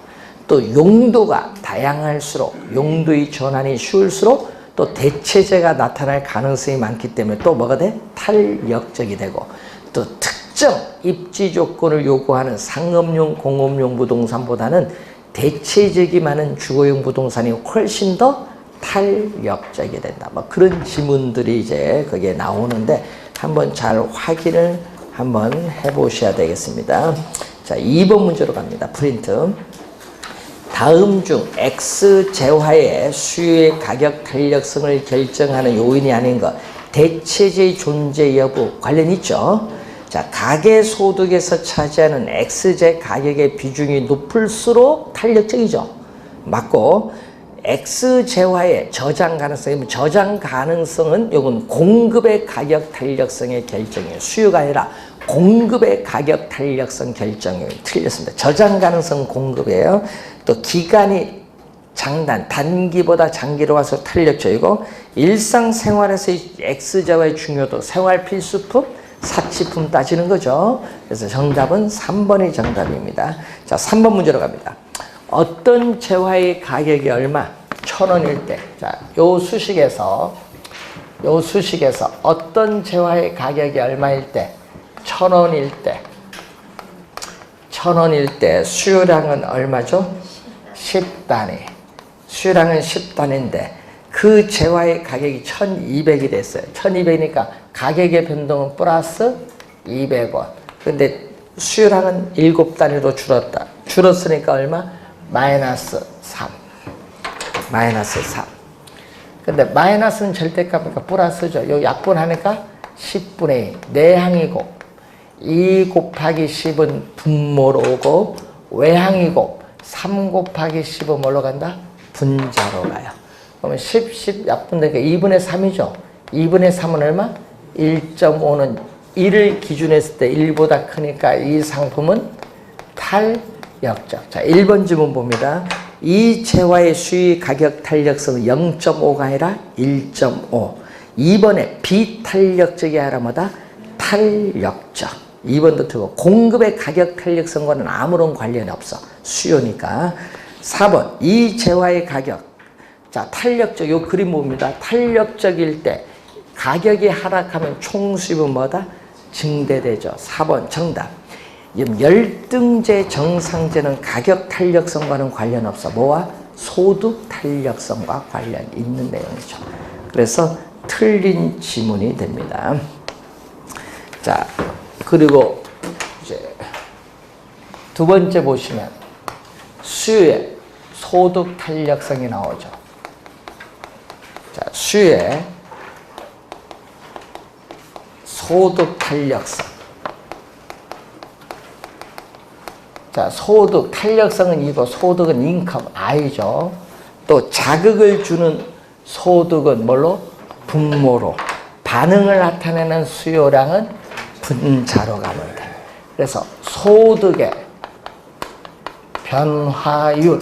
또 용도가 다양할수록 용도의 전환이 쉬울수록 또 대체제가 나타날 가능성이 많기 때문에 또 뭐가 돼? 탄력적이 되고 또 특정 입지 조건을 요구하는 상업용, 공업용 부동산보다는 대체적이 많은 주거용 부동산이 훨씬 더 탄력적이 된다. 뭐 그런 지문들이 이제 거기에 나오는데 한번 잘 확인을 한번 해보셔야 되겠습니다. 자, 2번 문제로 갑니다. 프린트. 다음 중 X 재화의 수요의 가격 탄력성을 결정하는 요인이 아닌 것, 대체제의 존재 여부 관련 있죠. 자, 가계소득에서 차지하는 X재 가격의 비중이 높을수록 탄력적이죠. 맞고 X재화의 저장 가능성은 요건 공급의 가격 탄력성의 결정이에요. 수요가 아니라 공급의 가격 탄력성 결정이 틀렸습니다. 저장 가능성 공급이에요. 또 기간이 단기보다 장기로 가서 탄력적이고 일상생활에서의 X재화의 중요도, 생활 필수품, 사치품 따지는 거죠. 그래서 정답은 3번이 정답입니다. 자, 3번 문제로 갑니다. 어떤 재화의 가격이 얼마? 1,000원일 때. 자, 요 수식에서 어떤 재화의 가격이 얼마일 때? 1,000원일 때 수요량은 얼마죠? 10단위. 수요량은 10단위인데 그 재화의 가격이 1,200이 됐어요. 1,200이니까 가격의 변동은 플러스 200원. 근데 수요량은 7단위로 줄었다. 줄었으니까 얼마? 마이너스 3. 근데 마이너스는 절대값이니까 플러스죠. 요 약분하니까 10분의 2. 내항이고 2 곱하기 10은 분모로 오고 외항이고 3 곱하기 10은 뭘로 간다? 분자로 가요. 그러면 10 약분되니까 2분의 3이죠. 2분의 3은 얼마? 1.5는 1을 기준했을 때 1보다 크니까 이 상품은 탄력적. 자, 1번 지문 봅니다. 이 재화의 수요 가격 탄력성은 0.5가 아니라 1.5. 2번에 비탄력적이 아니라 뭐다? 탄력적. 2번도 틀고 공급의 가격 탄력성과는 아무런 관련이 없어. 수요니까. 4번 이 재화의 가격. 자, 탄력적. 요 그림 봅니다. 탄력적일 때 가격이 하락하면 총수입은 뭐다? 증대되죠. 4번 정답. 열등제 정상제는 가격 탄력성과는 관련 없어. 뭐와? 소득 탄력성과 관련 있는 내용이죠. 그래서 틀린 지문이 됩니다. 자, 그리고 이제 두 번째 보시면 수요의 소득 탄력성이 나오죠. 자, 수요의 소득 탄력성. 자, 소득, 탄력성은 이거, 소득은 인컴, I죠. 또 자극을 주는 소득은 뭘로? 분모로. 반응을 나타내는 수요량은 분자로 가면 돼. 그래서 소득의 변화율에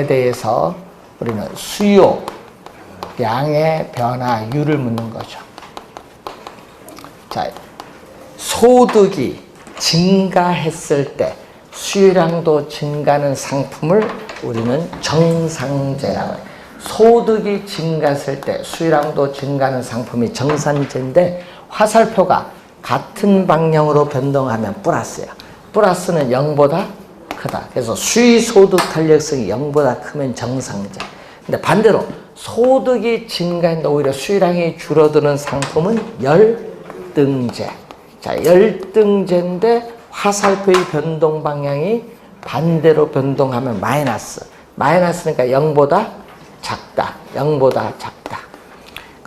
대해서 우리는 수요량의 변화율을 묻는 거죠. 자, 소득이 증가했을 때 수요량도 증가하는 상품을 우리는 정상제라고 해요. 소득이 증가했을 때 수요량도 증가하는 상품이 정상제인데 화살표가 같은 방향으로 변동하면 플러스예요. 플러스는 0보다 크다. 그래서 수의소득 탄력성이 0보다 크면 정상제. 근데 반대로 소득이 증가했는데 오히려 수요량이 줄어드는 상품은 열등제. 자, 열등제인데 화살표의 변동 방향이 반대로 변동하면 마이너스. 마이너스니까 0보다 작다. 0보다 작다.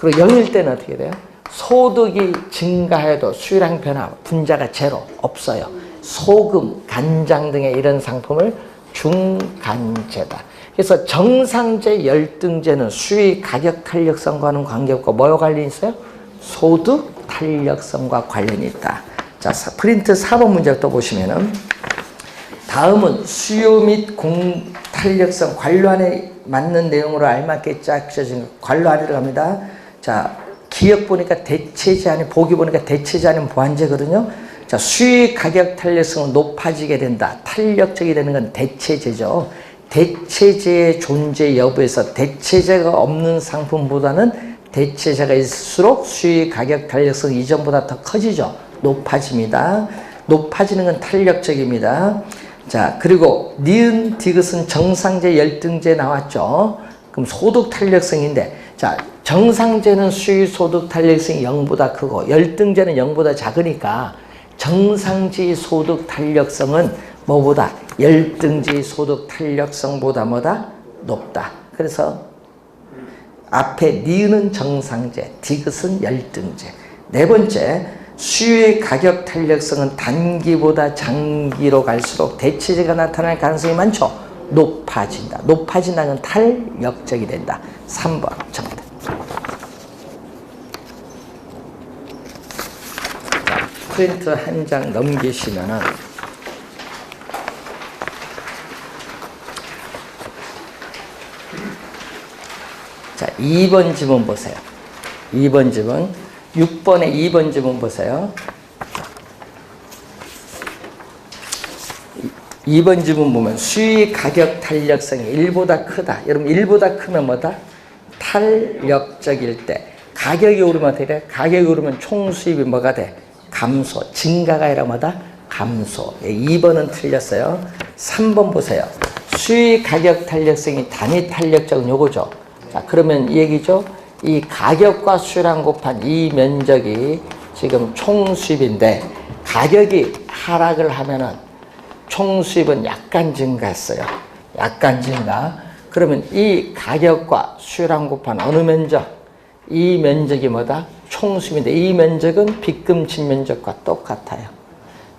그리고 0일 때는 어떻게 돼요? 소득이 증가해도 수요량 변화, 분자가 제로, 없어요. 소금, 간장 등의 이런 상품을 중간재다. 그래서 정상재 열등재는 수의 가격 탄력성과는 관계없고 뭐와 관련이 있어요? 소득 탄력성과 관련이 있다. 자, 프린트 4번 문제 또 보시면은 다음은 수요 및 탄력성 관료안에 맞는 내용으로 알맞게 짜여진 관료안에 들어갑니다. 자, 기억 보니까 대체제 아닌 보기 보니까 대체제 아닌 보완제거든요. 자, 수의 가격 탄력성은 높아지게 된다. 탄력적이 되는 건 대체제죠. 대체제의 존재 여부에서 대체제가 없는 상품보다는 대체제가 있을수록 수의 가격 탄력성이 이전보다 더 커지죠. 높아집니다. 높아지는 건 탄력적입니다. 자, 그리고 니은 디귿은 정상제 열등제 나왔죠. 그럼 소득 탄력성인데, 자, 정상제는 수의 소득 탄력성이 0보다 크고 열등제는 0보다 작으니까 정상지 소득 탄력성은 뭐보다 열등지 소득 탄력성보다 뭐다? 높다. 그래서 앞에 니은은 정상제, 디귿은 열등제. 네 번째, 수요의 가격 탄력성은 단기보다 장기로 갈수록 대체제가 나타날 가능성이 많죠. 높아진다. 높아진다는 탄력적이 된다. 3번 정답. 프린트 한 장 넘기시면은 자, 2번 지문 보세요. 2번 지문 6번에 2번 지문 보세요. 2번 지문 보면 수의 가격 탄력성이 1보다 크다. 여러분 1보다 크면 뭐다? 탄력적일 때 가격이 오르면 어떻게 돼? 가격이 오르면 총 수입이 뭐가 돼? 감소. 증가가 아니라 뭐다? 감소. 2번은 틀렸어요. 3번 보세요. 수의 가격 탄력성이 단위 탄력적은 요거죠. 자, 그러면 이 얘기죠. 이 가격과 수요량 곱한 이 면적이 지금 총 수입인데 가격이 하락을 하면은 총 수입은 약간 증가했어요. 약간 증가. 그러면 이 가격과 수요량 곱한 어느 면적? 이 면적이 뭐다? 총 수입인데 이 면적은 빗금 진면적과 똑같아요.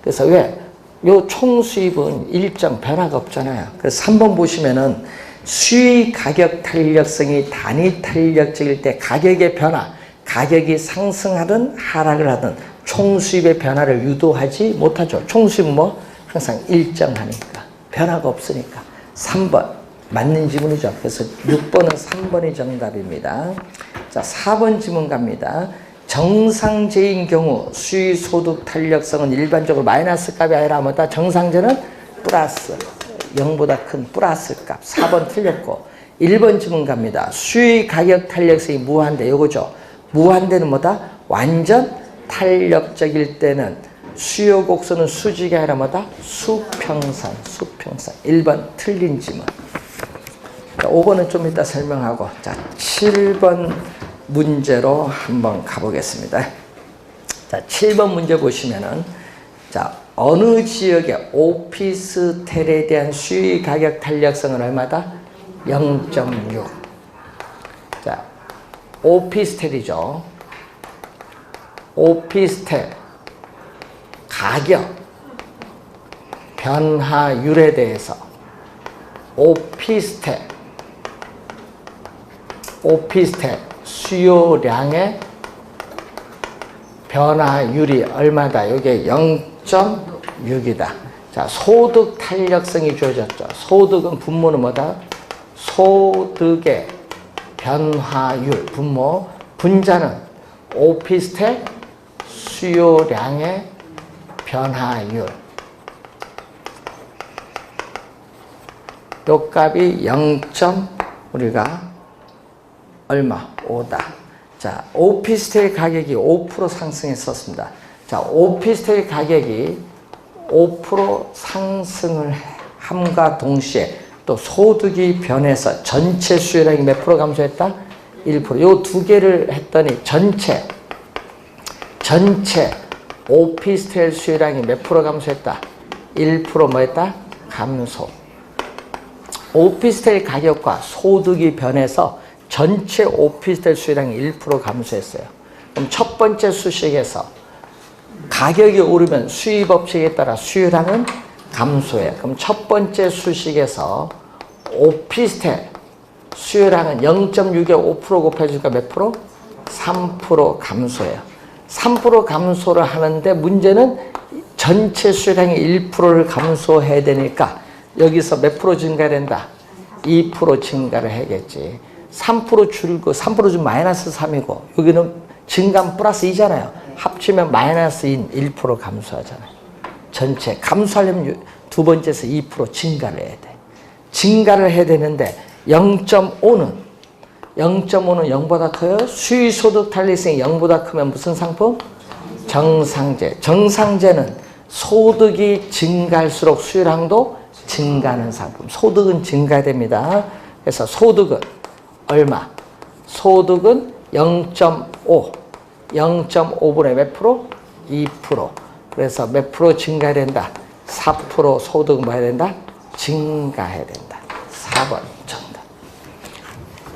그래서 왜? 요 총 수입은 일정 변화가 없잖아요. 그래서 3번 보시면은 수의 가격 탄력성이 단위 탄력적일 때 가격의 변화, 가격이 상승하든 하락을 하든 총 수입의 변화를 유도하지 못하죠. 총 수입은 뭐? 항상 일정하니까. 변화가 없으니까. 3번. 맞는 지문이죠. 그래서 6번은 3번이 정답입니다. 자, 4번 지문 갑니다. 정상제인 경우 수의 소득 탄력성은 일반적으로 마이너스 값이 아니라 뭐다? 정상제는 플러스. 0보다 큰 플러스 값. 4번 틀렸고 1번 지문 갑니다. 수의 가격 탄력성이 무한대. 요거죠. 무한대는 뭐다? 완전 탄력적일 때는 수요 곡선은 수직이 아니라 뭐다? 수평선. 1번 틀린 지문. 자, 5번은 좀 이따 설명하고, 자, 7번 문제로 한번 가보겠습니다. 자, 7번 문제 보시면은, 자, 어느 지역의 오피스텔에 대한 수의 가격 탄력성은 얼마다? 0.6. 자, 오피스텔이죠. 오피스텔 가격 변화율에 대해서 오피스텔 수요량의 변화율이 얼마다? 이게 0.6이다. 자, 소득 탄력성이 주어졌죠. 소득은 분모는 뭐다? 소득의 변화율, 분모. 분자는 오피스텔 수요량의 변화율. 요 값이 0. 우리가 얼마? 5다. 자, 오피스텔 가격이 5% 상승했었습니다. 자, 오피스텔 가격이 5% 상승을 함과 동시에 또 소득이 변해서 전체 수요량이 몇 프로 감소했다? 1%. 요 두 개를 했더니 전체 오피스텔 수요량이 몇 프로 감소했다? 1% 뭐했다? 감소. 오피스텔 가격과 소득이 변해서 전체 오피스텔 수요량이 1% 감소했어요. 그럼 첫 번째 수식에서 가격이 오르면 수입 법칙에 따라 수요량은 감소해요. 그럼 첫 번째 수식에서 오피스텔 수요량은 0.6에 5% 곱해주니까 몇 프로? 3% 감소해요. 3% 감소를 하는데 문제는 전체 수요량이 1%를 감소해야 되니까 여기서 몇 프로 증가된다? 2% 증가를 해야겠지. 3% 줄고 3% 좀 마이너스 3이고 여기는 증감 플러스 2잖아요. 합치면 마이너스인 1% 감소하잖아요. 전체 감소하려면 두 번째에서 2% 증가를 해야 돼. 증가를 해야 되는데 0.5는 0보다 커요. 수의소득 탄력성이 0보다 크면 무슨 상품? 정상재. 정상재는 소득이 증가할수록 수요량도 증가하는 상품. 소득은 증가됩니다. 그래서 소득은 얼마? 소득은 0.5. 0.5분의 몇 프로? 2%. 그래서 몇 프로 증가된다? 4% 소득은 뭐 해야 된다? 증가해야 된다. 4번 정답.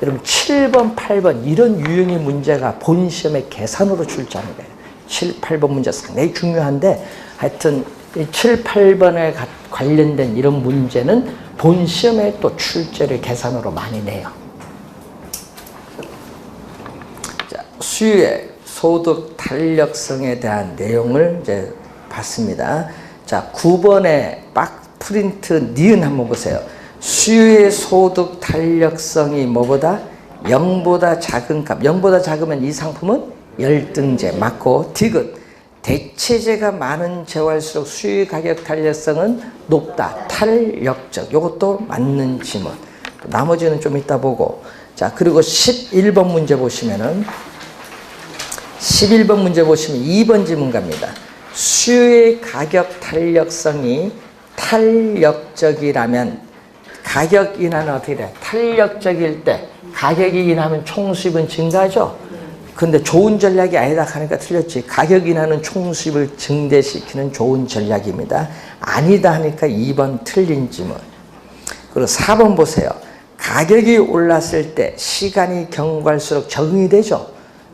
여러분 7번, 8번 이런 유형의 문제가 본 시험에 계산으로 출제하는 거예요. 7, 8번 문제 상당히 중요한데 하여튼 이 7, 8번에 관련된 이런 문제는 본 시험에 또 출제를 계산으로 많이 내요. 자, 수요의 소득 탄력성에 대한 내용을 이제 봤습니다. 자, 9번에 박 프린트 니은 한번 보세요. 수요의 소득 탄력성이 뭐보다? 0보다 작은 값. 0보다 작으면 이 상품은 열등제 맞고, 디귿 대체재가 많은 재화일수록 수요 가격 탄력성은 높다. 탄력적. 이것도 맞는 지문. 나머지는 좀 이따 보고. 자, 그리고 11번 문제 보시면은 11번 문제 보시면 2번 지문 갑니다. 수요의 가격 탄력성이 탄력적이라면 가격 인하는 어떻게 돼? 탄력적일 때 가격이 인하면 총수입은 증가하죠. 근데 좋은 전략이 아니다 하니까 틀렸지. 가격 인하는 총수입을 증대시키는 좋은 전략입니다. 아니다 하니까 2번 틀린 지문. 그리고 4번 보세요. 가격이 올랐을 때 시간이 경과할수록 적응이 되죠.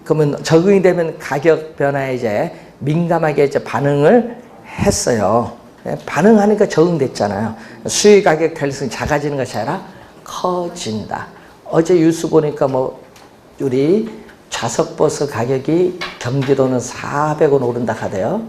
그러면 적응이 되면 가격 변화에 이제 민감하게 이제 반응을 했어요. 반응하니까 적응됐잖아요. 수요 가격 탄력성이 작아지는 것이 아니라 커진다. 어제 뉴스 보니까 뭐 우리 좌석버스 가격이 경기도는 400원 오른다 하대요.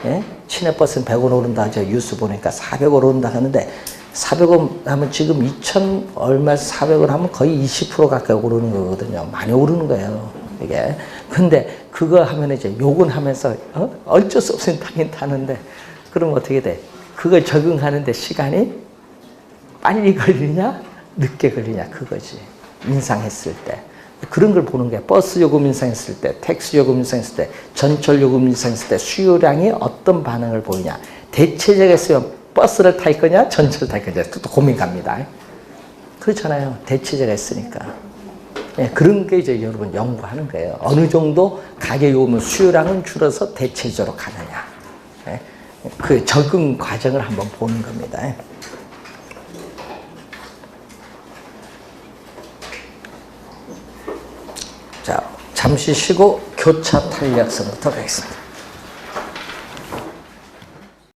예? 시내버스는 100원 오른다. 저 뉴스 보니까 400원 오른다 하는데 400원 하면 지금 2천 얼마에서 400원 하면 거의 20% 가까이 오르는 거거든요. 많이 오르는 거예요. 이게. 근데 그거 하면 이제 욕은 하면서 어쩔 수 없으니 타긴 타는데 그럼 어떻게 돼? 그걸 적응하는데 시간이 빨리 걸리냐? 늦게 걸리냐? 그거지. 인상했을 때. 그런 걸 보는 거야. 버스 요금 인상했을 때, 택시 요금 인상했을 때, 전철 요금 인상했을 때 수요량이 어떤 반응을 보이냐. 대체제가 있으면 버스를 탈 거냐, 전철을 탈 거냐. 또 고민 갑니다. 그렇잖아요. 대체제가 있으니까. 예, 그런 게 이제 여러분 연구하는 거예요. 어느 정도 가격이 오면 수요량은 줄어서 대체제로 가느냐. 예, 그 적응 과정을 한번 보는 겁니다. 자, 잠시 쉬고 교차 탄력성부터 가겠습니다.